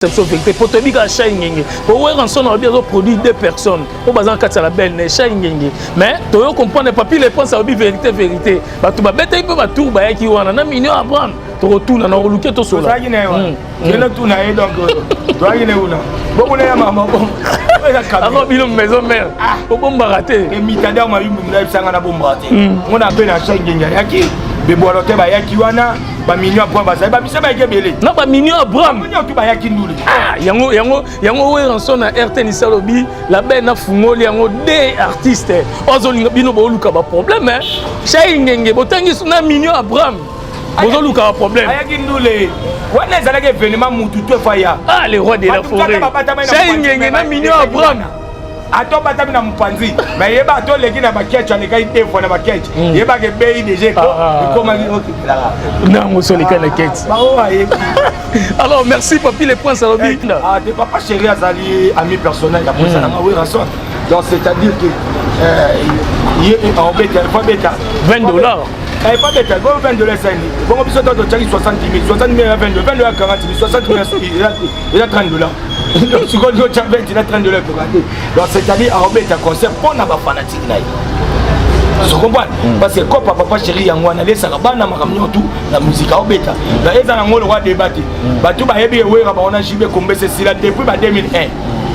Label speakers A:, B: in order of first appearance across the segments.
A: vérité pour te dire que chaque ngenge pour voir ensemble on a bien produit deux personnes au bazar quatre la belle ne chaque ngenge mais tu comprendre pas puis les points ça vérité bah tu vas bête un peu ba tour ba qui wana na mignon à prendre tu retournes na reluquer to sola
B: ça y est je le tourne et donc toi y est où là bon on est maman bon
A: alors bilo maison mère au bon baraté
B: et mitanda ma yimbu na bisanga na bomba te on a peine à chaque ngenge yaki beboalote ba yaki wana ba mignon point ba ça ba bisa ba gebele
A: na ba mignon Abraham
B: mignon tu ba yaki ndule
A: yango we ranson na RTN salobi la belle na fungoli yango des artistes ozolinga bino bo luka ba problème hein chay ngenge botangi suna mignon Abraham bozo luka ba problème
B: ayaki ndule wana ezalaki événement mutu to faya
A: le roi de la forêt chay ngenge na mignon Abraham
B: ato batami na mpanzi mais yeba ato leki na baketch aleka ite fois na baketch yeba ke bei déjà comme
A: na mosoli kana ketch alors merci papi les points salobi
B: ah de papa chéri azali ami personnel ya posa na mawe ranson donc c'est-à-dire que en beta pas beta
A: $20
B: pas beta go $20 ça ni bon biso to chaki 60 000 60 000 22 22 à 40 000 60 000 il a $30 donc tu connais tu as $20 pour regarder donc c'est-à-dire en beta concert pour na ba fanatique na tu comprends parce que comme papa chéri yango na lesa bana makamnyo tout la musique en beta donc eza na ngolo wa débattre ba tu ba yebi wera ba ona jibe kombese sila depuis ba 2001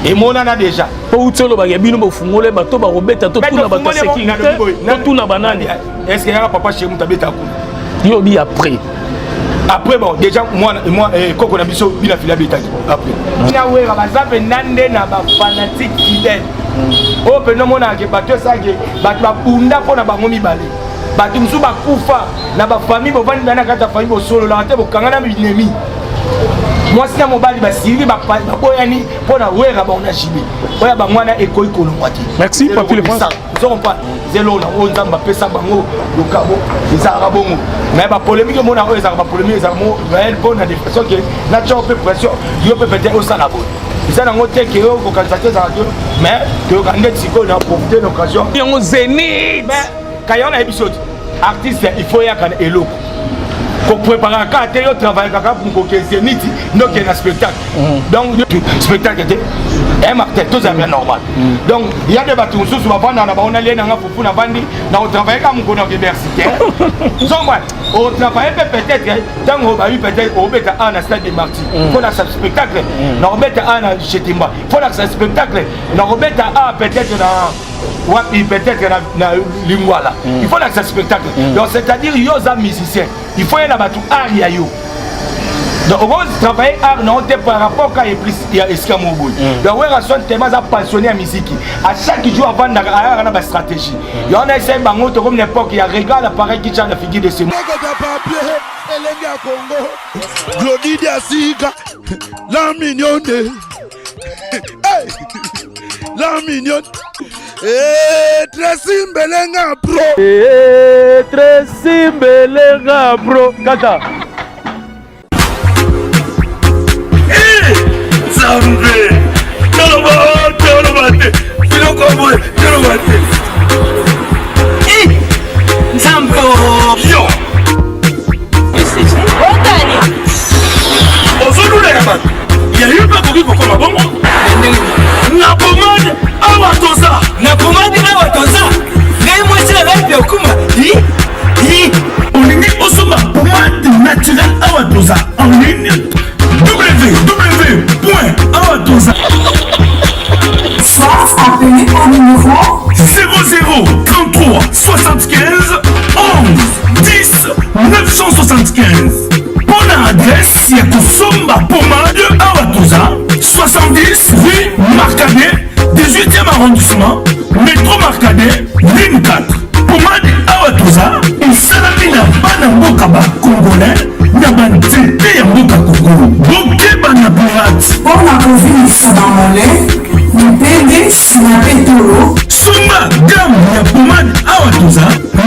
B: et mon ana déjà
A: pour utolo ba bino bo fungole ba to ba robeta to tuna ba sécurité to tuna banani
B: est-ce que y'a papa chez mutabeta ko
A: yo bi après
B: bon déjà moi koko na biso bina fila beta après na wera ba zabe nande na ba fanatique fidèle o pe no mona ke bato sage bato ba bunda pona bango mibale bato musu ba kufa na ba famille bo vandi na kata famille bo solo la te bo kangana binemi moi si na mobali ba siri ba boyani pona wera ba ona jibe oya ba mwana ekoi kolongwati
A: merci papi le point
B: ils ont pas zéro na on zamba pesa bango lokabo ezara bongo mais ba polémique mona o ezara ba polémique ezara mo réel bon na dépression que na chope pression yo peut peut-être au sala bon ça na ngote ke yo ko kantate za radio mais que ngande tiko na profiter l'occasion
A: yango zénith
B: mais kayona episode artiste il faut ya kana eloko pour préparer un cas, tu travailles pour que Zénith donc il y a un spectacle. Donc le spectacle était un martel, tout ça bien normal. Donc il y a des bâtiments sous ma bande, on a allé dans la foufou, on a vendu, on travaille comme on universitaire. On travaille peut-être, tant qu'on a eu peut-être au bête à un stade de Marty. Pour la spectacle, on bête à un Chetimba. Pour la spectacle, on bête à peut-être dans. Peut-être na lingwala il faut l'accès spectacle donc c'est-à-dire il y a des musiciens il faut y avoir tout art ya yo donc on va travailler art non par rapport à plus il y a escamo boy donc ouais raison tellement passionné à musique à chaque jour avant d'avoir une stratégie il y en a essayé bango to comme n'importe il y a regarde appareil qui tient la figure de ce
C: Glody Diasiga la mignonne la mignonne Tracy Mbelenga bro
A: Tracy Mbelenga bro kata
C: Zambe Tolobate Filokobo Tolobate Zambe yo Ozolula yama ya yupa kukipo koma bongo na pomade awatoza na pomade awatoza ngai mwasi la live okuma olingi osoma pomade naturelle awatoza en ligne www.awatoza
D: Soit appelé au numéro
C: 00 33 75 11 10 975 pour l'adresse ya kosomba pomade awatoza 70 rue Marcadet 18e arrondissement métro Marcadet ligne 4 pomade awatoza esalami na bana mboka bacongolais na banzete ya mboka kongo bokeba na pirate
D: mpona kovilisa bamole mipende nsima mpe tolo
C: somba gamme ya pomade awatoza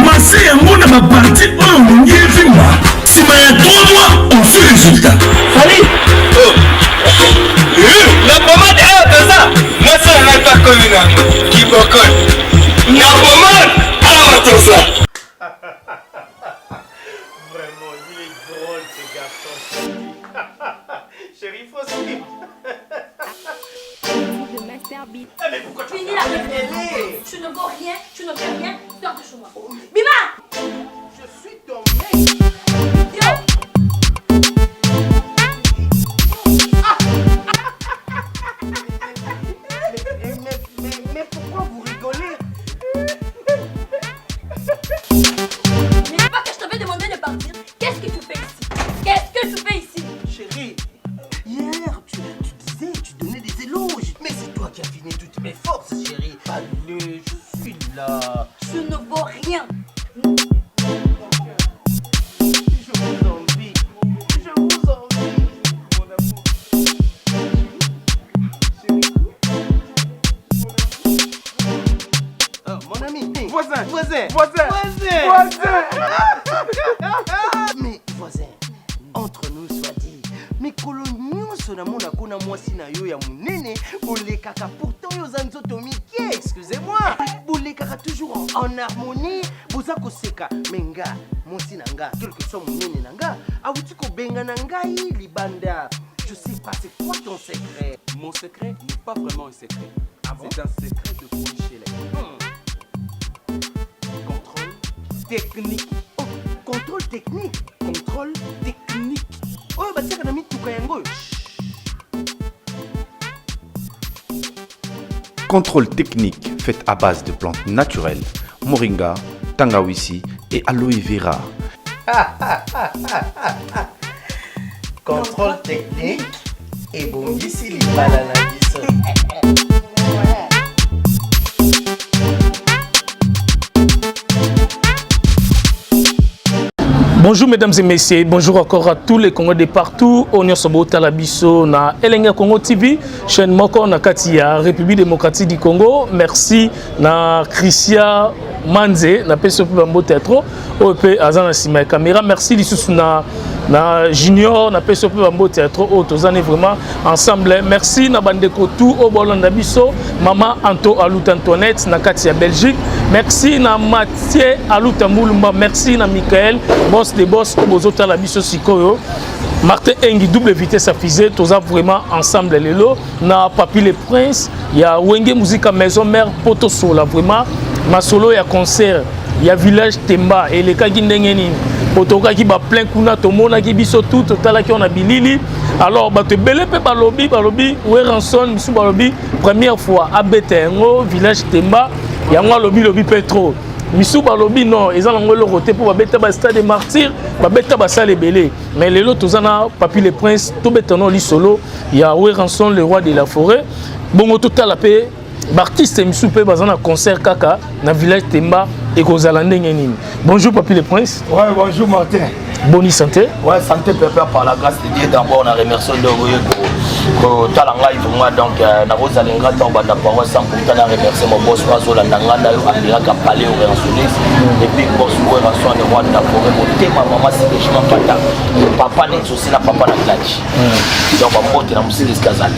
C: mase yango na baparti oyo olingi evimba nsima ya 3 mois osu résultat
E: la pomade awatoza moi ça n'a pas connu qui bokon la pomade awatoza
A: vraiment il est drôle ce garçon chérie faut suivre
F: arbitre.
C: Mais pourquoi tu
F: Finis la réunion. Tu ne vaux rien, tu ne fais rien. Sors de chez moi. Bima!
C: Je suis ton mec. Mais pourquoi vous rigolez?
F: N'est-ce pas que je t'avais demandé de partir? Qu'est-ce que tu fais ici? Qu'est-ce que tu fais ici?
C: Chérie, hier, tu disais, tu donnais des éloges. Mais c'est toi qui as fini toutes mes forces, chérie. Allez, je suis là.
F: Tu ne vaux rien.
C: Je vous envie. Je vous envie. Mon amour. Chérie. Oh, mon ami. Voisin. Mais voisin, entre nous soit dit, mais coloniaux sonamo na kuna mwasi na yo ya munene, bolekaka pourtant yo zanzoto mike, excusez-moi, bolekaka toujours en harmonie, boza koseka menga, mwasi nanga, quel que soit munene nanga, awuti ko benga nanga libanda. Je sais pas, c'est quoi ton secret?
G: Mon secret n'est pas vraiment un secret. C'est un secret de Polichelek. Contrôle technique.
C: Oh, contrôle technique.
G: Contrôle technique.
C: Oh, bah tiens, on a mis tout kayango.
H: Contrôle technique fait à base de plantes naturelles, moringa, tangawizi et aloe vera.
C: Contrôle technique et bon ici les bananes.
A: Bonjour mesdames et messieurs, bonjour encore à tous les Congolais de partout. On est sur Talabiso na Elenga Congo TV, chaîne Moko na Katia, République démocratique du Congo. Merci na Christia Manze na PSOP Bambo Théâtre, OP Azana Sima Caméra. Merci Lissus na Junior na PSOP Bambo Théâtre, Otozane vraiment ensemble. Merci na Bandeko tout au Bolanda Biso, Maman Anto Alut Antoinette na Katia Belgique. Merci na Mathieu Alut Moulumba, merci na Michael boss des boss Obozota la Biso Sikoyo. Martin Engi double vitesse à fusée, tous vraiment ensemble les lots. Na Papi le Prince, il y a Wenge Musique Maison Mère Poto Sola vraiment. Ma solo ya concert, il y a village Temba et les Kagi Ndengeni. Potoka qui ba plein kuna tomona ki biso tout total qui on a bilili. Alors ba te belé pe balobi ouais ranson misu balobi première fois à Betengo village Temba, il y a moi lobi Petro. Misu balobi non, ils ont le côté pour beta ba stade des martyrs, ba beta ba salle belé. Mais les lots tozana Papi le Prince, tout betono li solo, il y a ouais ranson le roi de la forêt. Bon total la paix. L'artiste Misu pe bazana concert kaka na village Temba et Kozalande Ngenini. Bonjour Papi le Prince.
B: Ouais, bonjour Martin.
A: Bonne santé.
B: Ouais, santé pépère par la grâce de Dieu. D'abord, on a remercié de Talanga moi donc na rosa lenga to banda parole sans pourtant na remercier mon boss Razo la ndanga yo andira ka parler au réactionnaire et puis boss ouais Razo de roi de la forêt mon tema maman c'est que je m'en pata papa n'est aussi na papa na clash donc on monte na musique Kazali.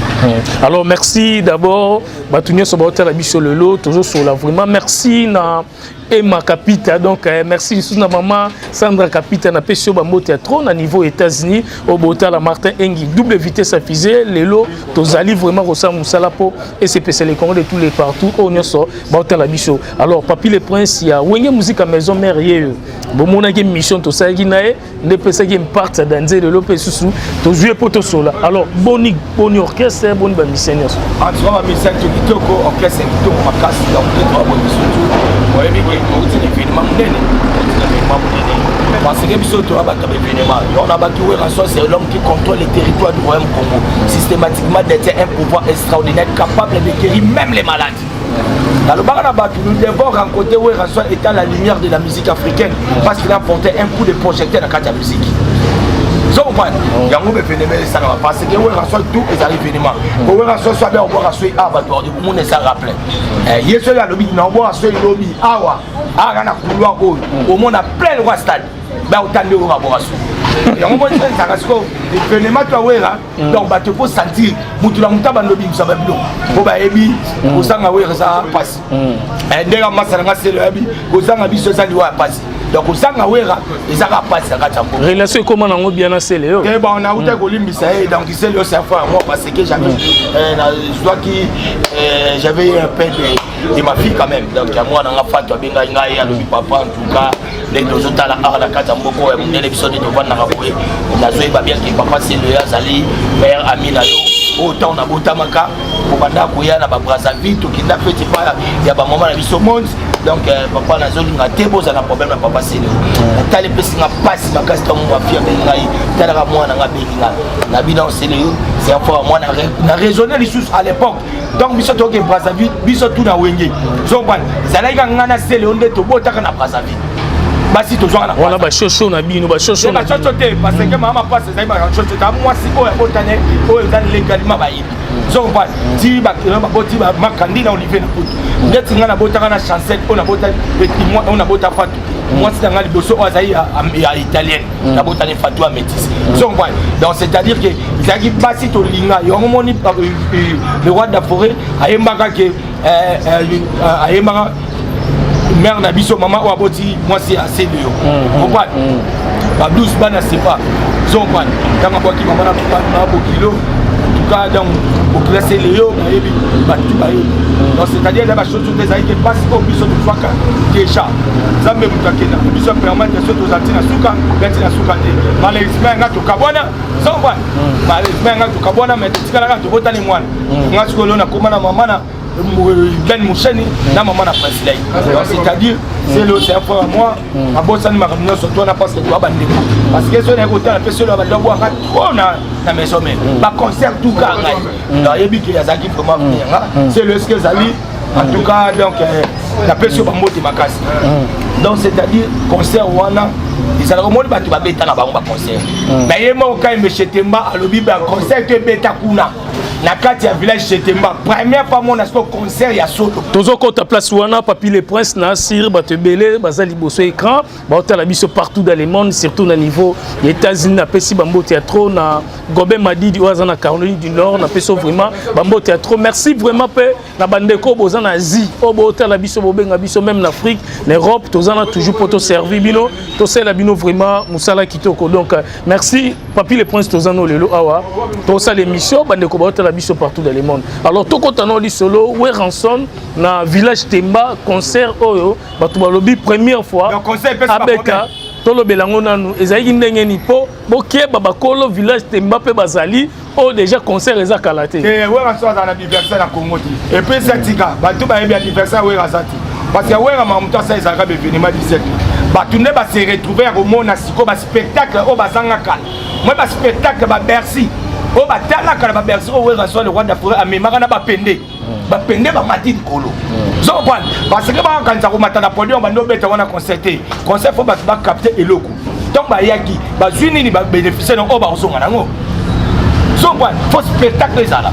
A: Alors merci d'abord batunyo so ba la biso lelo toujours sur la vraiment merci na Emma Capita donc merci sous na maman Sandra Capita na pesio ba mo théâtre na niveau États-Unis au Botala Martin Engi double vitesse à fusée lelo tozali vraiment rosa musala po et c'est les Congolais de tous les partout on y sort Botala biso. Alors Papi le Prince ya Wenge Musique Maison Mère yeux bon mona ki mission to sa ginae ne pesa ki part danser de l'opé sous to jouer poto sola. Alors boni orchestre boni ba misenios
B: en tout cas mission kitoko orchestre kitoko makasi donc trois bonnes missions ouais mais c'est l'événement mondial parce que biso to ba événement on a battu Ranson c'est l'homme qui contrôle les territoires du royaume Congo systématiquement détient un pouvoir extraordinaire capable de guérir même les malades. Dans le bar nous devons rencontrer Ranson étant la lumière de la musique africaine parce qu'il a porté un coup de projecteur dans la musique. Vous comprenez? Il y a un événement parce que Ranson tout est un événement. Ranson soit bien au bois à souhaiter à battre du monde s'en rappelle. Il y a ceux-là lobby non bois à souhaiter lobby awa na couloir au monde a plein de stade. Ben autant de collaboration. Il y a un moment où ça reste l'événement toi wera donc bah tu peux sentir mutu la mutaba lobby ça va bien. Ko ba ebi ko sanga wera ça passe. Ndega masanga c'est le ebi ko sanga biso ça liwa passe. donc ozanga wera ezaka pasi na kati ya
A: relation comment nango bien na Céléo
B: que bon na uta kolimbisa donc Céléo c'est fois moi parce que j'avais je dois qui j'avais un père de ma fille quand même donc moi na ngafatu benga ngai ya papa en tout cas les deux autres là la kati ya mboko ya munene biso de vendre na raboye na zoeba bien que papa Céléo azali père ami na yo autant na botamaka pour banda koya na ba Brazzaville to kinda petit pas ya ba maman na biso monde donc papa na zoli ngate boza na problème na papa Céléo tali pesi nga passe makasi to mo afia bengai tala ka mwana nga benga na bidon Céléo c'est un fois moi na raisonner les choses à l'époque donc biso to ke Brazzaville biso tout na wenge zo ban zalai ka ngana Céléo nde to botaka na Brazzaville basi to zwana
A: on a ba chocho na bino ba chocho
B: na chocho te parce que maman passe zai ba chocho ta moi si o botane o ezali legalima ba yibi zo ban ti ba boti ba makandi na Olivier na putu ndeti ngana botaka na chancel on a botane petit moi on a bota fatu moi c'est ngana liboso o azai ya italienne na botane fatu a métis zo ban donc c'est à dire que zaki basi to linga yo moni le roi de la forêt ayembaka ke ayembaka mère na biso maman ou aboti moi c'est assez de yo comprendre ba 12 bana c'est pas zo pan dans ma boki maman na bokilo en tout cas donc au classer les yo na yebi ba tu ba yo donc c'est à dire là ba chose toutes les que passe au biso de faka déjà zambe mutakena biso permettre que surtout zatina suka gatina suka te malheureusement ngato kabona zo pan malheureusement ngato kabona mais tikala ngato botani mwana ngato ko lona komana mama na Ben Moucheni, na maman na Presley. C'est-à-dire, c'est le c'est un frère à moi, à Bossani Maramino, surtout on a pas ce que tu as bandé. Parce que ce n'est pas la personne qui va boire trop dans la maison. Pas concert tout cas. Dans les bics, il y a Zaki vraiment venir. C'est le ce que Zali. En tout cas, donc, la personne va monter ma casse. Donc, c'est-à-dire, concert Wana, ils allaient au monde, tu vas bêter dans le concert. Mais il y a un cas, M. Temba, à l'objet d'un concert que Beta Kuna. Na kati ya village Chetemba première fois mon asko concert ya solo
A: tozo kota place wana papi les princes na sir batebele bazali boso écran baotala biso partout dans le monde surtout na niveau des États-Unis na pesi bambo théâtre na Gobe Madidi oza na Caroline du Nord na peso vraiment bambo théâtre merci vraiment pe na bandeko boza na Asie o baotala biso bobenga biso même en Afrique en Europe toza na toujours poto servi bino to sela bino vraiment musala kitoko donc merci papi les princes toza no lelo awa to sa l'émission bandeko baotala biso partout dans le monde. Alors tout contano li solo we ranson na village Temba concert oyo batu balobi première fois abeka tolo belango nanu ezali ndenge ni po bokie babakolo village Temba pe bazali o déjà concert eza kalaté.
B: Et we ranson dans l'anniversaire na Congo ti. Et puis satika batu ba yebi anniversaire we razati. Parce que we ramamuta ça ezaka be événement 17. Batu ne ba se retrouver au mona siko ba spectacle o bazanga kala. Moi ba spectacle ba Bercy. Oh bah t'as là quand Bercy oh ouais le roi d'Afrique à Mémara na bapende ba mati kolo zo bon parce que ba quand ça remata na podium ba no beta wana concerté concert faut ba capter eloko donc ba yaki ba zwini ni ba bénéficier non oh ba osonga nango zo bon faut spectacle ça là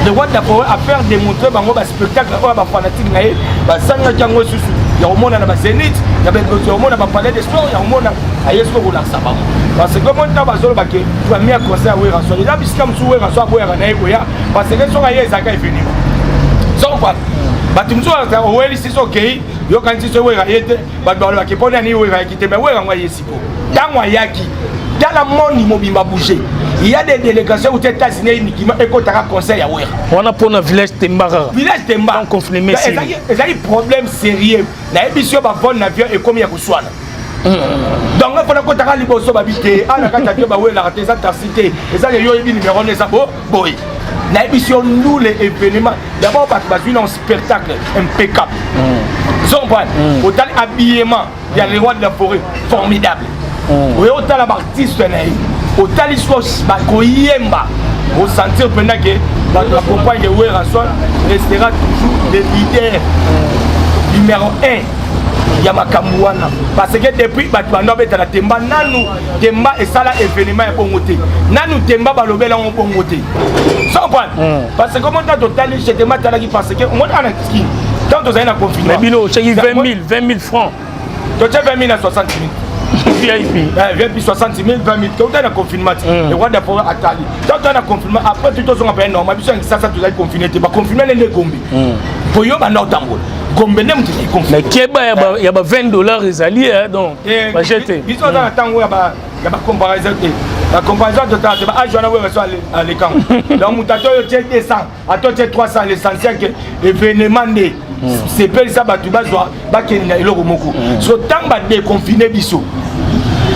B: le roi d'Afrique à faire démontrer bango ba spectacle oh ba fanatique na ye ba sanga jango susu ya omona na ba Zénith ya ben ya omona ba palais de sport ya omona ayesko relaxa bango parce que comment tu vas sur baquet tu as mis à concert oui rançon il a bis comme sous rançon boire na ekoya parce que son aye zaka événement so quoi batumzo ta weli si so kei yo kanti so we rayete ba ba ba kepona ni we rayete mais we rangwa yesiko tangwa yaki dans la monde mobimba bouger il y a des délégations aux États-Unis qui écoutera concert ya we
A: on a pour na village Temba
B: on confirmer c'est il y a problème sérieux na émission ba bon avion et combien ko swana donc il faut que tu liboso babité ala kata ke ba we la raté ça ta cité et ça yo yebi numéro ne ça boy na émission nous les événements d'abord parce que une spectacle impeccable son point autant habillement il y a les rois de la forêt formidable oui autant la artiste naï autant l'histoire ba koyemba au sentir pendant que la compagne de Weranson restera toujours le leader numéro 1 Yamakambu wana parce que depuis batwana beta la Temba nanu Temba et ça là événement est bongoté nanu Temba balobela on bongoté sans point parce que comment t'as total chez Temba t'as qui parce que on a un ski tant aux années confinement
A: mais bilo chez 20 000 francs
B: tu as 20 000 à 60 000 VIP VIP 60 000 20 000 quand on a confinement le roi d'Afrique Atali quand on a confinement après tout on appelle normal bien ça tu as confiné tu vas confirmer les gombi pour yo ba nord tambour Gombe ne mutu confirmé.
A: Mais Keba il y a $20 les alliés donc va jeter.
B: Ils sont dans le temps où il y a comparaison. La comparaison totale, c'est pas Joana où il reçoit à l'écran. Donc mutato il y a 200, à toi tu 300 l'essentiel que événement né. C'est pas ça batuba soit ba kenina eloko moko. So tant ba déconfiné biso.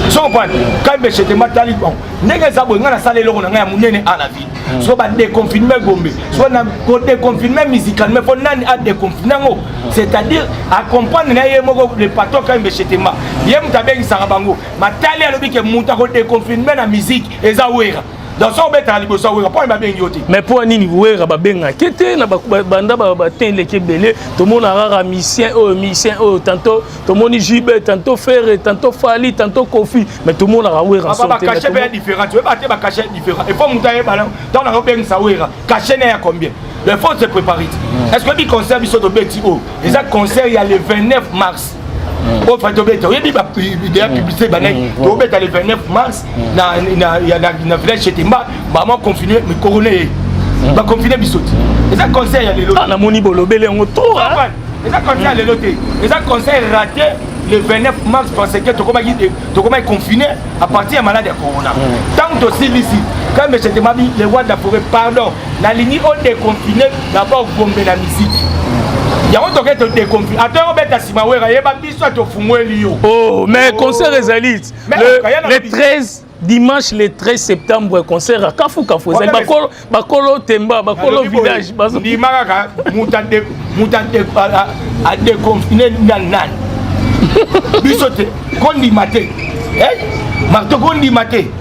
B: So comprendre quand je chez matali bon ndenge za bo ngana sala eloko na nga ya munene à la vie. So ba déconfinement Gombe. So na ko déconfinement musicalement faut nani a déconfinement ngo. C'est-à-dire à comprendre na ye moko le patron quand je chez tema. Ye mutabengi sanga bango. Matali alobi ke muta ko déconfinement na musique eza wera. Dans son bête à l'Ibosa,
A: mais pour un niveau, il y a des banda batin l'équipe belé, tout le monde a un musicien, tantôt tout le monde Jibé, tantôt Ferré, tantôt Fali, tantôt Kofi, mais tout le monde a un
B: son. Caché est différent, tu veux pas cacher différent. Il faut monter ballon dans la robe ça wera. Caché n'est à combien? Il faut se préparer. Est-ce que les concerts ils sont au Bétio? Les concerts il y a le 29 mars. Au fait, il y a publicité le 29 mars, il y a village chez Timba, maman confiné, mais coroné. Va confiner Bissot. Et ça conseille à l'éloté.
A: Ah, la moni bolobé, on tourne.
B: Et ça conseille à l'éloté. Et ça conseille raté le 29 mars parce que tu commences confiné à partir de malade de corona. Tant aussi ici, quand je te dis les rois de la forêt, pardon, la ligne on déconfiné d'abord Gombe la musique.
A: Oh, mais concert les élites. Dimanche le 13 septembre, concert à Kafou. Bakolo Temba, Bakolo Village.
B: A déconfiné Nan. Bisote, Gondi Maté. Marteau Gondi Maté.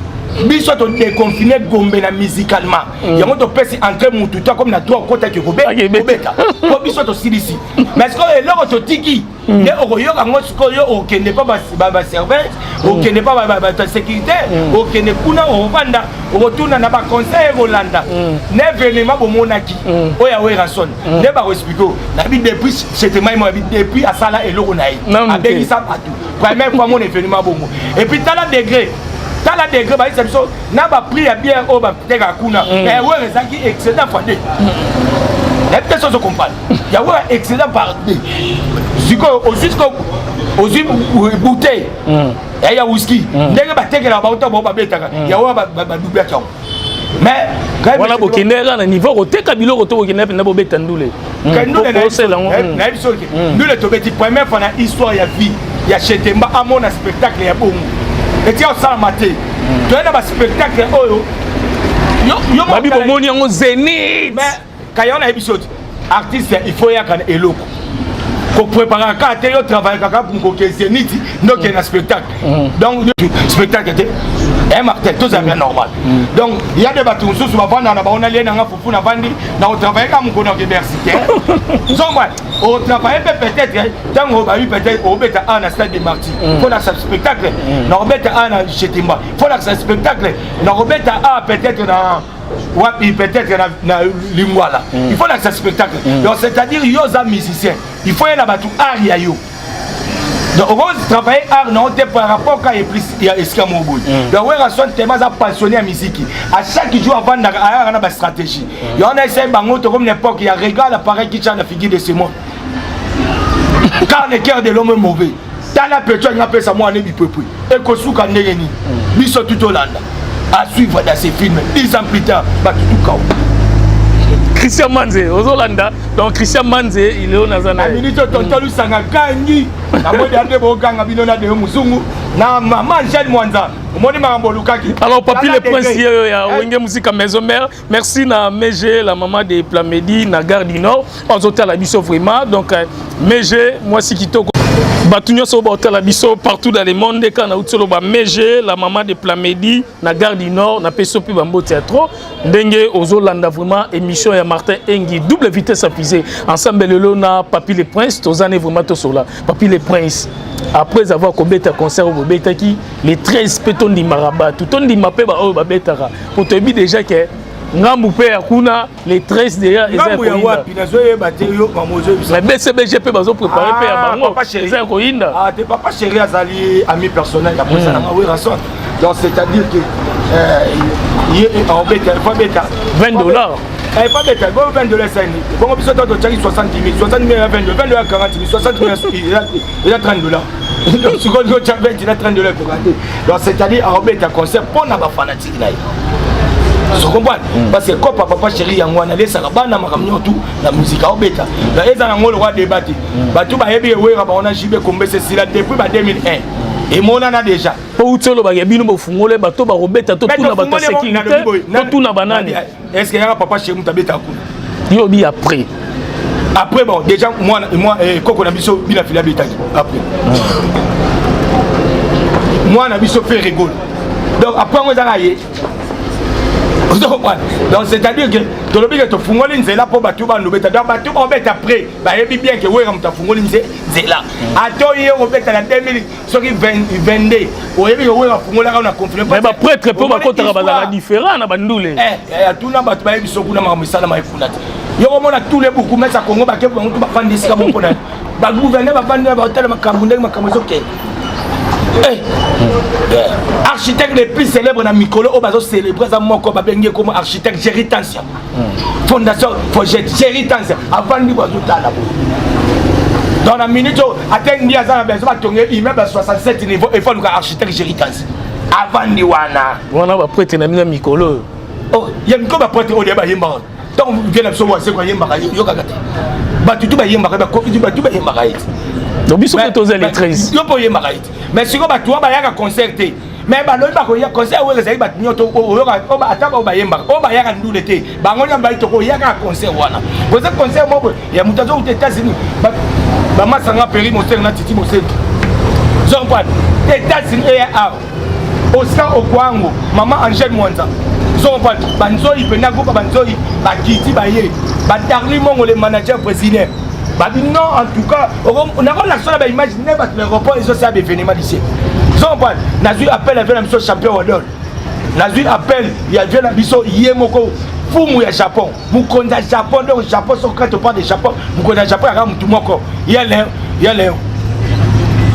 B: Biso to déconfiné Gombe na musicalement. Yango to pesi entrer mututa comme na toi côté que Kobeta. Ko biso to silisi. Mais est-ce que loko to tiki ne okoyoka ngo sikoyo okende pas ba serveur, okende pas ba sécurité, okende kuna ovanda, okotuna na ba conseil Rolanda. Ne événement bomonaki. Oya wera son. Ne ba expliquer. Na bi depuis c'était moi depuis asala eloko na yi. Abeli ça partout. Première fois mon événement bongo. Et puis t'as la degré dans la degré, n'a pas pris à bien au Bagakuna. Mais ouais, ça qui est excellent par deux. Les personnes se comprennent. Il y a un excellent par deux. Aussi, bouteille. Il y a whisky. Il y a mais
A: voilà pour qu'il n'ait un niveau au Tekabilo au Togo qui n'a pas de tandoulé.
B: Nous le tobeti première fois dans l'histoire il y a vie. Il y a chez Temba à mon spectacle il y a bon. Et tu as ça maté. Tu as un spectacle yo
A: babi bomoni en zénith.
B: Mais quand il y a un épisode artiste il faut y avoir un eloko. Pour préparer un cas, tu travailles pour que zénith donc il y a un spectacle. Donc le spectacle était un martel, tout ça bien normal. Donc il y a des bateaux sous on a allé dans un fou na vandi, on travaille comme on universitaire. On travaille peut-être tant on va peut-être au bêta un stade de Marty. Faut la spectacle. On bêta un chez Timba. Faut la spectacle. On bêta un peut-être dans wapi peut-être na Lingwala. Il faut la spectacle. Donc c'est-à-dire yo za musicien. Il faut y avoir tout art ya yo. Donc on va travailler art non par rapport à il y a escamoboy. Donc on va son tellement passionné à musique. À chaque jour avant d'avoir une stratégie. Il y en a essayé bango comme n'importe il y a régal appareil qui tient la figure de ce monde. Car le cœur de l'homme est mauvais. Dans la personne appelle ça moi ne bipepui. Et que sous quand n'engeni. Biso tout Hollande. À suivre dans ces films 10 ans plus tard, bah tout chaos.
A: Christian Manze, aux Hollanda. Donc Christian Manze, il est au Nazana.
B: La minute tonton Sanga Gangi. La mode de Boganga Binona de Musungu. Na maman Jeanne Mwanza.
A: Alors, Papi le Prince, il y a Wenge Musique à Maison Mère. Merci à Mégé, la maman de Plamédi, na Gare du Nord. On se retrouve à la Bisso vraiment. Donc, Mégé, moi, si qui t'o. Batunya so ba la biso partout dans le monde quand na utsolo ba Mégé la maman de Plamédi na Gare du Nord na peso pi bambo théâtre ndenge ozolanda vraiment émission ya Martin Engi double vitesse appuyée ensemble lelo na Papi le Prince tozane vraiment to sola Papi le Prince après avoir combattu concert au Betaki les 13 pétons di maraba tout on dit mapé ba o ba betara pour te dire déjà que ngambu pe akuna les 13 déjà
B: ngambu ya wapi na zoye bateyo mamozo
A: la BCBGP bazo préparer pe ya bango c'est ko inda
B: ah t'es papa chéri azali ami personnel après ça na we rason donc c'est à dire que il en beta $20 Elle pas bête, bon 22 la scène. Bon biso to tchaki 60 000, 60 000 à 22, 22 à 40 000, 60 000 il a 30 $. Donc ce qu'on dit il a 30 $ pour rater. Donc c'est-à-dire à bête à concert pour na ba fanatique là. Tu comprends? Parce que quand papa chéri yango na lesa bana makamnyo tout la musique à bête. Là eza na ngolo wa débattre. Ba tout ba yebi wera ba on a jibe kombe c'est là depuis 2001. Et mon ana déjà.
A: Pour utolo ba yebino bo fungole ba to ba robeta to tuna ba sécurité. To tuna banane.
B: Est-ce que yanga papa chéri mutabeta ku?
A: Yo bi après.
B: Après bon déjà moi koko na biso bila fila betaki après. Moi na biso fait rigole. Donc après on za yé. Donc c'est-à-dire que tu le que tu fungoli nzela pour batu ba nobeta donc batu ba beta après ba yebi bien que wera muta fungoli nzela atoye robeta na 2000 soki 22 oyebi wera fungola ka na confirmer
A: mais ba prêtre pour ba kota ba différent na bandule
B: atuna batu ba yebi sokuna ma misala ma ifuna yo mona tous les beaucoup mais ça Congo ba ke ba mutu ba fandi sika mo pona ba gouverner ba fandi ba hotel makambu ndenge makambu zoke. Architecte le plus célèbre dans Mikolo, on va célébrer ça mon comme comme architecte Jerry Tansia. Fondation projet Jerry Tansia. Avant de voir tout là. Dans la minute, atteindre n'y a pas besoin de tourner immeuble à 67 niveaux et faut nous architecte Jerry Tansia. Avant de wana.
A: Wana va prêter na Mikolo.
B: Oh, il y a Mikolo va prêter au débat yemba. Donc vient de savoir c'est quoi yemba yo kagate. Ba tu ba yemba ba ko tu ba yemba raït.
A: Donc biso ko toza les 13.
B: Yo po yemba raït. Mais si on va toi ba concerté mais ba no ba ko ya concert we za ba nyoto o ba ataka o ba yemba o ba ya ndule te ba ngonya ba itoko ya ka concert wana ko za concert mo ya mutazo aux États-Unis ba masanga peri moteur na titi moteur Jean Paul États-Unis et Oscar Okwango maman Angèle Mwanza Jean Paul banzo ipena ko banzo ba kiti ba ye ba darli mongo le manager président bah non en tout cas on a la seule image n'est pas l'aéroport ils ont ça événement d'ici Jean Paul Nazui appelle avec la mission champion Wadol Nazui appelle il y a la mission Yemoko Fumu ya Japon Mukonda Japon donc Japon sont quand on parle de Japon Mukonda Japon il y a mutu moko il y a les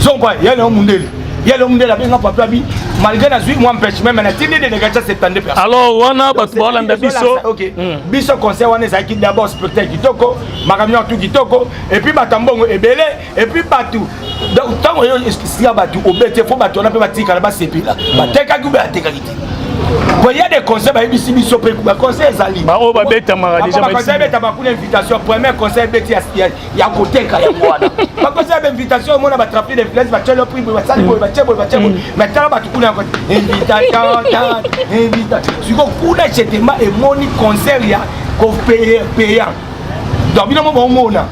B: Jean Paul il y a les mundeli il y a le monde la bien papa bi malgré la suite moi empêche même na tindi de négatif 72 personnes
A: alors wana batu bala ndabiso
B: OK biso concert wana ezaki d'abord spectacle kitoko makamio tout kitoko et puis batambongo ebele et puis batu donc tant yo eskia batu obete faut batu na pe batika na ba sepi là bateka ku ba teka kiti il y a des concerts ba ibisi biso pe ku ba concert ezali
A: ba o ba beta mara déjà
B: ba concert beta ba kuna invitation premier concert beti ya koteka ya mwana ba concert invitation mona ba trafic de flèches ba tchelo prix ba sali ba tchebo mais tala ba tukuna ko invitation siko kuna chetema et moni concert ya ko payant donc bino mo mona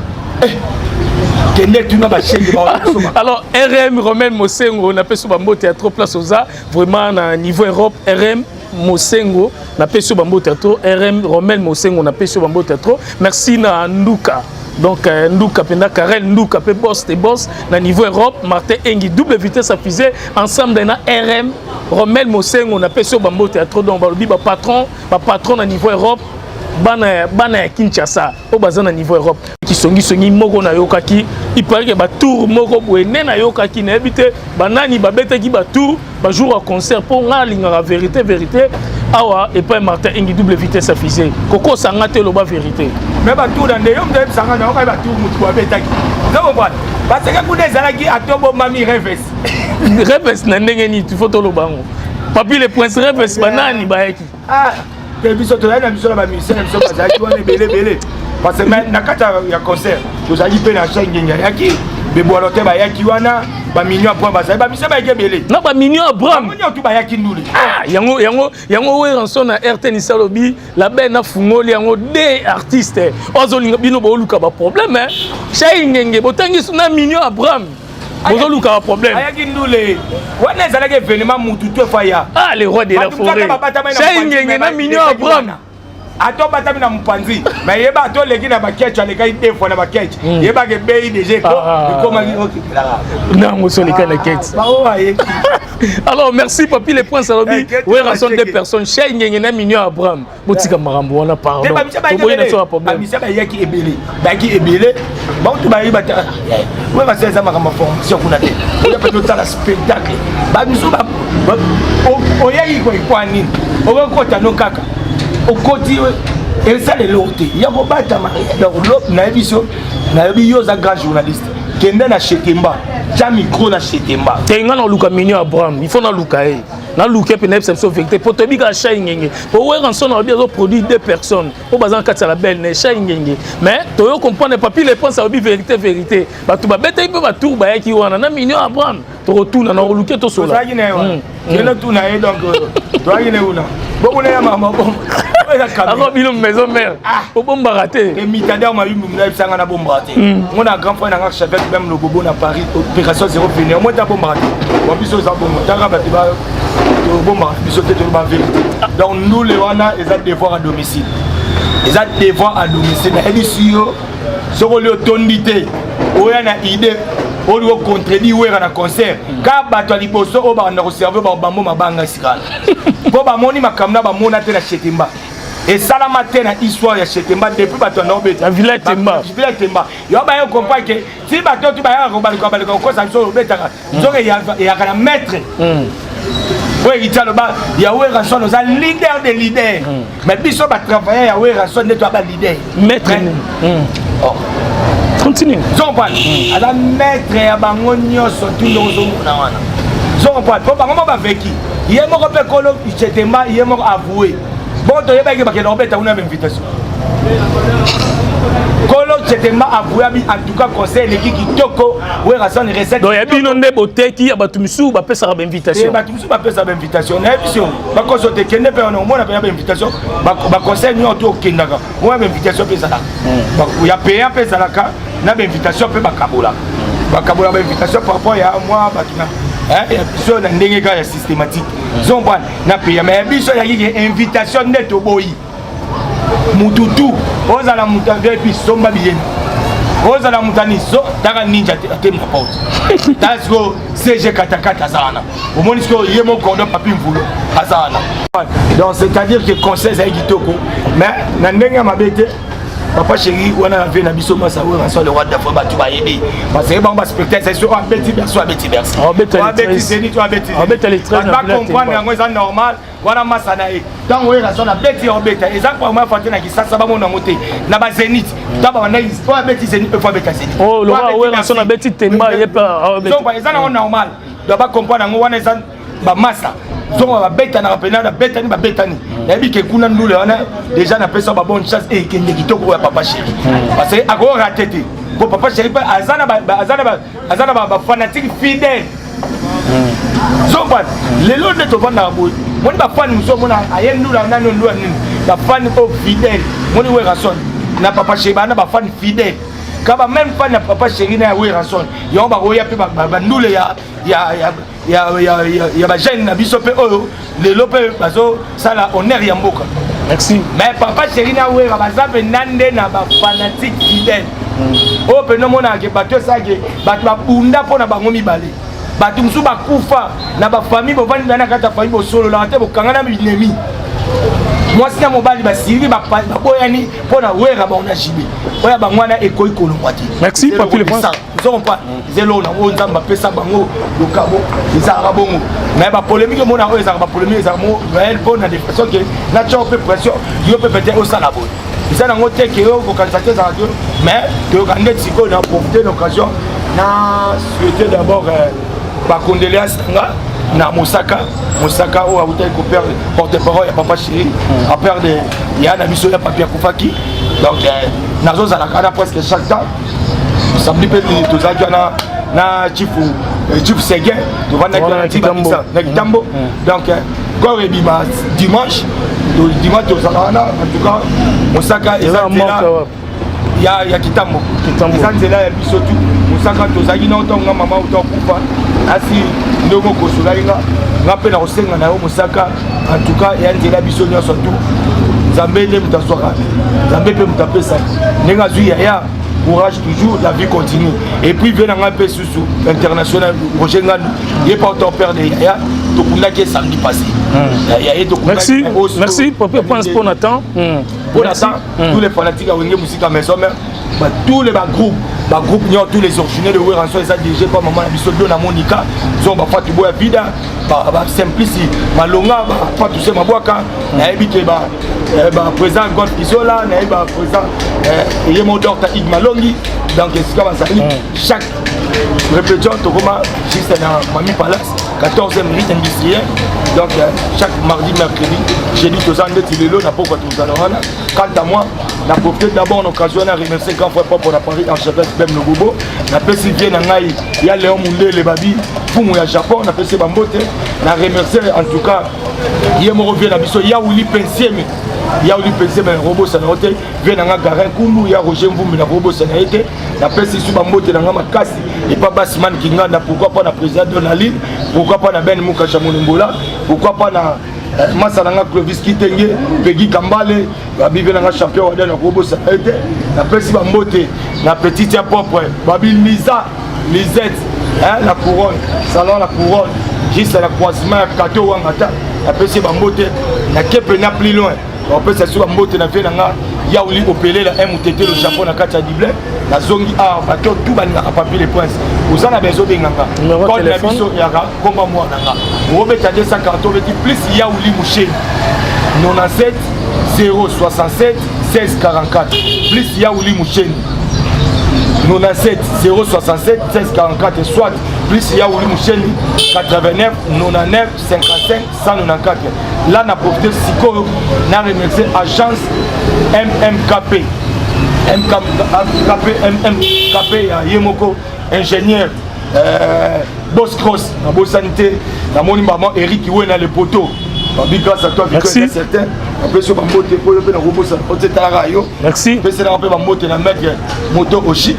A: alors RM Romain Mosengo on appelle sur Bambo Théâtre Place Oza vraiment à niveau Europe RM Mosengo on appelle sur Bambo Théâtre RM Romain Mosengo on appelle sur Bambo Théâtre merci na Nduka donc Nduka penda Karel Nduka pe boss te boss na niveau Europe Martin Engi double vitesse à fusée ensemble na RM Romain Mosengo on appelle sur Bambo Théâtre donc ba patron na niveau Europe bana Kinshasa au bazana niveau Europe qui songi moko na yokaki il paraît que ba tour moko boene na yokaki na habité banani ba betaki ba tour ba jour à concert pour nga linga vérité awa et pas Martin Engi double vitesse affichée koko sangate lo ba vérité
B: mais ba tour dans ndeyom de sangana ba tour mutu ba betaki donc voilà parce que ku dezalaki atobo mami reves
A: na ndenge ni tu faut to lo bango papi le prince reves banani ba yaki
B: que biso to na biso ba musicien biso ba zaki wana belé parce que na kata ya concert vous allez pe na changenga yaki be boalote ba yaki wana ba minyo point ba zaki ba biso ba yaki belé
A: na ba minyo bram
B: minyo tu ba yaki nduli
A: yango we ranson na RTN Salobi la ben na fungoli yango des artistes ozolinga bino bo luka ba problème changenge botangi na minyo abram bozo luka ba problème
B: ayaki ndule wana ezalaki événement mutu to faya
A: le roi de la forêt changenge na minyo abram
B: ato batami na mpanzi mais yeba ato leki na bakeche aleka ide fois na bakeche yeba ke bei déjà ko ma
A: na musoli kana kete alors merci papi les points Salobi ouais ranson des personnes changenge na minyo abram botika marambo wana pardon boye na so problème
B: amisa ba yaki ebele ba tu ba yeba ta ouais ba seza makama formation kuna te ya pe total spectacle ba miso ba o yaki ko ikwani o ko ta no kaka okoti Et ça, les lots, il y a beaucoup de mariage. Donc, l'autre, un grand journaliste. Qui est dans Chetemba. J'ai micro dans Chetemba.
A: Tu es un Luka Mignon Abraham. Il faut un Luka. Na Luka Penep c'est vérité. Pour te dire que chat ingenge. Pour voir en son bien produit deux personnes. Au bazar quatre la belle ne chat ingenge. Mais tu dois comprendre papier les penses à vérité. Bah tu vas bête il peut va tout bah qui wana na Mignon Abraham. Tu retournes na Luka to sola.
B: Ça y est. Tu es tout naé donc. Toi y est où là? Bon on est maman bon.
A: Alors il maison mère. Au bon baraté.
B: Et mitadaire m'a eu mon ça na bon baraté. Mon grand frère na chef même le bobo na Paris opération 0 venir. Moi ta bon baraté. Moi biso ça bon. Ta ba ti ba bon baraté biso te ba vérité. Donc nous les wana ils ont devoir à domicile. Ils ont devoir à domicile. Na édition sur le tondité. Oya na idée. On doit contredire où est un concert. Quand bato a liposo au bar na reserve ba bambo mabanga sikala. Po ba moni makamna ba mona te na Chetemba. Et ça la matin na histoire ya Chetemba depuis bato na obeta.
A: La village Temba.
B: Village Temba. Yo ba yo comprendre que si bato tu ba ya ko ba ko ça so obeta. Nzoke ya kana maître. Ouais, il tient le bas. Yahweh Ranson nous a leader des leaders. Mais biso ba travailler Yahweh Ranson ne doit pas leader.
A: Maître. Continue.
B: Zompa. Ala maître ya bango nyonso tout ndozo na wana. Zompa. Po bango ba veki. Yé moko pe kolo Chetemba, yé moko avoué. Bon to yeba ke ba ke robeta una invitation. Kolo Chetemba avoué en tout cas conseil l'équipe qui toko ouais Ranson recette.
A: Donc ya bino nde boteki ya batumisu ba pesa ba invitation.
B: Batumisu ba pesa ba invitation. Na émission. Ba koso te kende pe on mona pa ba invitation. Ba conseil nyo to kendaka. Moi ba invitation pesa la. Ba ya payer pesa la ka. Na ba invitation pe bakabola ba invitation par rapport à moi batuna hein biso na ndenge ka ya systématique zomba na payer mais biso ya ki invitation neto boyi mututu ozala mutave puis somba bien ozala mutani so taka ninja te m'apporte that's go CG katakata sana au moins que yemo kondo papi mvulo azana donc c'est à dire que conseil za kitoko mais na ndenge mabete papa chéri on a vu na biso masa ou Ranson le roi de fois tu vas aider parce que bon ba spectacle c'est sur beti berso beti berso beti zeni toi beti pas comprendre ngo ça normal wana masa na e donc oui Ranson na beti on beti et ça pour moi faut na ki ça ba mon ngote na ba zenith ta ba na histoire beti zenith fois beti zenith
A: oh le roi Ranson na beti Temba y pas
B: donc ça na normal doit pas comprendre ngo wana ça ba masa donc on va bêter na rapena na bêter ni ba bêter ni et puis que kuna nous on a déjà na personne ba bonne chance et que ngi kitoko ya papa chéri parce que ago ratété pour papa chéri pas azana ba fanatique fidèle donc les lots de to vendre boy moi ba fan nous sommes na ayen nous na nanu ni ba fan au fidèle moi ni Ranson na papa chéri ba na ba fan fidèle quand ba même fan na papa chéri na Ranson yo ba oya pe ba nous le ya ba jeune na biso pe oyo le lope bazo sala honneur ya mboka
A: merci
B: mais papa chéri na wera bazape nande na ba fanatique fidèle o pe no mona ke bato sage bato ba bunda pona bango mibale bato musu ba kufa na ba famille bo vandi na kata famille bo solo la te bo kangana binemi moi si na mobali ba siri ba boyani pona wera ba ona jibe oya ba mwana ekoi kolongwati
A: merci papi le prince
B: ils ont pas zélo na o nzamba pesa bango lokabo ezara bongo mais ba polémique mo na o ezara ba polémique ezara mo réel pona de façon que na chope pression yo peut peut-être au salabo ça na ngote ke yo ko kantate za radio mais de grande siko na profiter l'occasion na souhaiter d'abord ba condoléances na Mosaka o a voulu ko perdre porte-parole ya papa chéri a perdre ya na biso ya papier Koufaki donc nazo za la presque chaque temps samedi pe to za na chief Seguin to vanda na Kitambo donc quand dimanche to za en tout cas Mosaka et ça ya Kitambo ça c'est là ya biso tout Mosaka to za ina otonga mama otokufa asi ndoko kosola nga pe na kosenga na yo Mosaka en tout cas ya nzela biso nyonso tout Nzambe nde mutaswaka Nzambe pe mutapesa ndenge azwi ya courage toujours la vie continue et puis vient un peu sous international Roger Ngandou il est pas autant père de Yaya Tokunda qui est samedi passé
A: merci papa pense pour Nathan
B: tous les fanatiques à Wenge musique à maison mais tous les groupes tous les originaires de Ranson ça dirigé par maman Bisodo na Monica sont ba Fatou Boya Vida ba Simplici Malonga ba Fatou Sema Boaka na ebite ba président God Kizola, président Yemodorta Igmalongi, donc chaque répétition, juste dans Mami Palace, 14e rite industriel, donc chaque mardi, mercredi, j'ai dit aux Andes, il est là, pour quant à moi, je profite d'abord de l'occasion de remercier grand frère pour la Paris archevêque Bem Nogobo, na pesi bien nangai, il y a Léon Moundé, les babi, pour moi Japon, na pesi Bambote, na remercier en tout cas, il y a mon revient à Bisso, il y a Ouli Pensieme. Il y a eu pensé mais robot ça n'a été vient dans Garin Kumbu il y a Roger Mvumbi na robot ça n'a été la pesi sur Bambote dans Makasi et pas Basman qui nganda pourquoi pas na président de la ligne pourquoi pas na Ben Muka Chamongola pourquoi pas na Masalanga Clovis Kitenge Peggy Kambale Babi venanga champion de la robot ça n'a été la pesi Bambote la petite propre Babi Lisa Lisette hein la couronne salon la couronne juste la croisement Kato Wangata la pesi Bambote na kepe na plus loin on peut s'assurer que Mbote na fait nanga ya uli opélé la MTT le Japon na kacha dible la zongi a bato tout bana a papier les points vous en avez besoin de nganga quand la biso ya komba moi nanga robet à 240 plus ya uli mouché 97 067 16 44 plus ya uli mouché 97 067 16 44 soit plus Yaouli Moucheni 89 99 55 194. Là, on a profité de Siko, on a remercié l'agence MMKP. MMKP, Yemoko, ingénieur, Boss Cross, la Boss Santé, la maman Eric qui est dans le poteau. Grâce à toi,
A: merci.
B: Merci. Moto Oshi,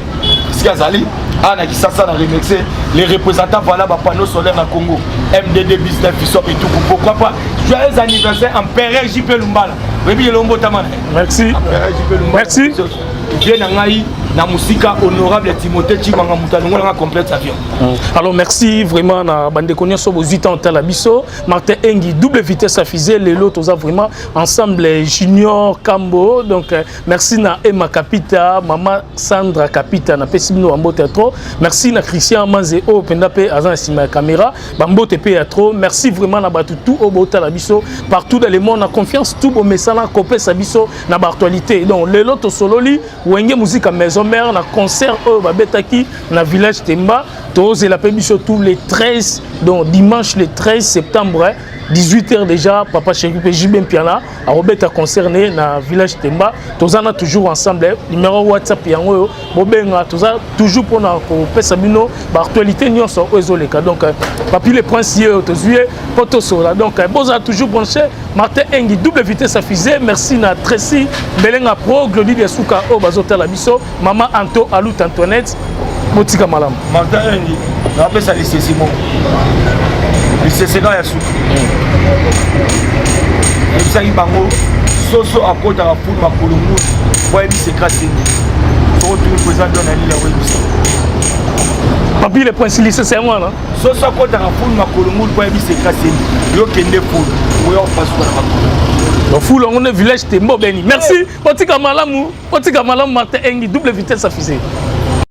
B: Skazali, Anna qui s'en a remercié les représentants voilà panneau solaire dans Congo, MDD Business et tout. Pourquoi pas? Joyeux anniversaire en Père JP Lumbala.
A: Merci. Merci.
B: Na musika honorable Timothée Chimanga Moutalongo na complète avion.
A: Alors merci vraiment na bande konyo so bozita en la biso Martin Engi double vitesse à fusée les lots tous vraiment ensemble junior Cambo donc merci na Emma Capita maman Sandra Capita na pesino ambote trop merci na Christian Manze o penda pe azan sima caméra bambote pe trop merci vraiment na batu tout au bota la biso partout dans le monde na confiance tout au messana copé sa biso na actualité donc les lots sololi wenge musique à maison mère na concert au babetaki na village Temba tous et la pébicho tous les 13 donc dimanche le 13 septembre 18h déjà papa chéri PJB Piana a Robeta concerné na village Temba tous on a toujours ensemble numéro WhatsApp yango bobenga tous toujours pour na ko pesa bino ba actualité nyonso ezoleka donc papi les princiers tozué poto sola donc boza toujours branché Martin Engi double vitesse à fusée merci na Tracy Belenga Pro Glody de Souka o bazota la biso maman Anto Alut Antoinette Botika malam
B: Martin Engi na pesa lisesimo lisesino ya souka ebisaki bango soso akota la poule makolongo po ebisa ekrasini sokotuni président de nalila oyebisa
A: papi le prince lycée c'est moi là
B: soso akota la poule makolongo po ebisa ekrasini yokende poule oyo opasuka na makolo
A: le foule on est village Tembo Beni merci Botika malamu Martin Engi double vitesse à fusée